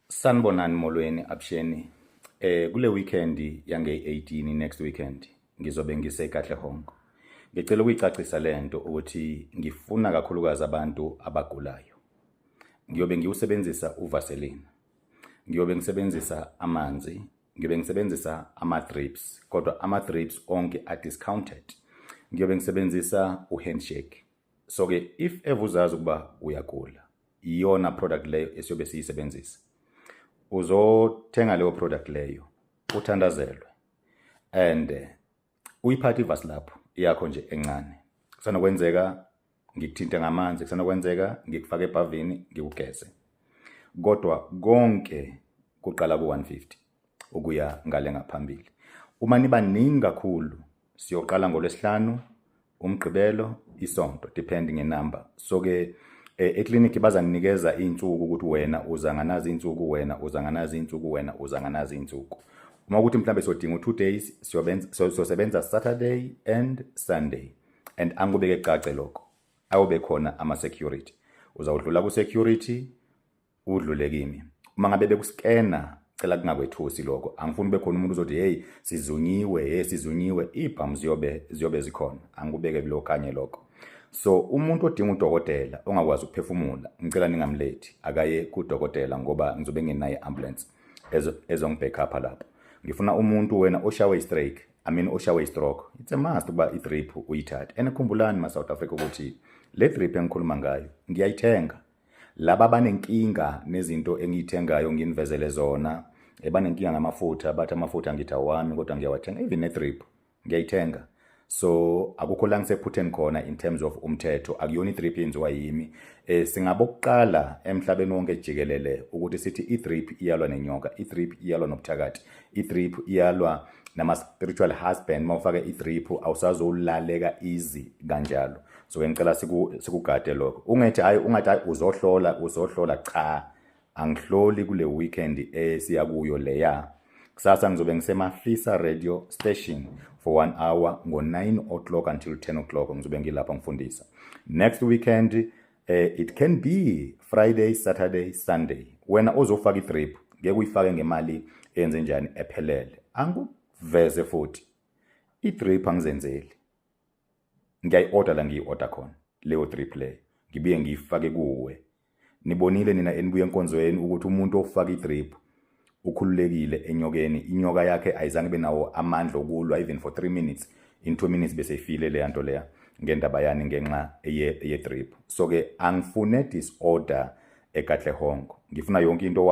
Sanibonani molweni abusheni. Kule weekend yange-18 next weekend ngizobe ngiseKatlehong. Ngicela ukuyicacisa lento ukuthi ngifuna kakhulukazi abantu abagulayo. Ngiyobe ngiusebenzisa uvaseline. Ngiyobe ngisebenzisa amanzi, ngiyobe ngisebenzisa ama-drips, kodwa ama-drips onke are-discounted. Ngiyobe ngisebenzisa uhandshake. So ke if evuzazi ukuba uyagula, iyona product leyo esiyobe siyisebenzisa. Uzothenga leyo product leyo, uthandazelwe, and uyiphathe ivasi lapho yakho nje encane. Kusenokwenzeka ngikuthinte ngamanzi, kusenokwenzeka ngikufake ebhavini ngikugeze. Kodwa konke kuqala ku-150 ukuya ngale ngaphambili. Uma niba ningi kakhulu, siyoqala ngoLwesihlanu, uMgqibelo, iSonto, depending ngenumber. So ke ekliniki bazanikeza insuku ukuthi wena uzanganazi insuku, wena uzanganazi insuku, wena uzanganazi insuku. Uma ukuthi mhlambe sodinga 2 days, siyosebenza Saturday and Sunday. And angubeke cace lokho. Awube khona ama-security. Uzawudlula ku-security, udlule kimi. Uma ngabe bekuskena, cela kungakwethusi lokho. Angifuni bekhona umuntu uzothi hey sizunyiwe, ibhamu ziyobe zikhona. Angubeke kulo kanye lokho. So umuntu odinga udokotela ongakwazi ukuphefumula, ngicela ningamlethi akaye kudokotela ngoba ngizobe nginayo ambulance ezongibackup lapha lapho. Ngifuna umuntu wena oshawe stroke, oshawe stroke. It's a must ukuba i-drip uyithathe. Enekhumbulani ma-South Africa ukuthi le drip engikhuluma ngayo ngiyayithenga. Laba abanenkinga nezinto engiyithengayo nginivezele zona, banenkinga ngamafutha, bathi amafutha ngithi awami kodwa ngiyawathenga. Even ne-drip ngiyayithenga. So akukho la ngisephutheni khona in terms of umthetho, akuyona i-drip yenziwa yimi. Singabokuqala emhlabeni wonke jikelele ukuthi sithi i-drip iyalwa nenyoka, i-drip iyalwa nobuthakathi, i-drip iyalwa nama-spiritual husband. Mawufake i-drip awusazolaleka easy kanjalo. So ngicela sikugade lokho. Ungathi uzohlola, cha, angihloli kule weekend siya kuyo leya. Kusasa ngizobe ngiseMafisa radio station for 1 hour ngo-9 o'clock until 10 o'clock ngizobe ngilapha ngifundisa. Next weekend it can be Friday, Saturday, Sunday. Wena ozofaka i-drip ngeke uyifake ngemali enze njani ephelele. Anguveze futhi i-drip angizenzeli. Ngiyayi-order la ngiyi-order khona leyo drip leyo. Ngibuye ngiyifake kuwe. Nibonile nina enibuye enkonzweni ukuthi umuntu ofaka i-drip ukhululekile enyokeni. Inyoka yakhe ayizange benawo amandla okulwa even for 3 minutes. In 2 minutes bese ifile le nto leya ngendaba yani ngenxa ye drip. So ke angifune disorder eKatlehong. Ngifuna yonke into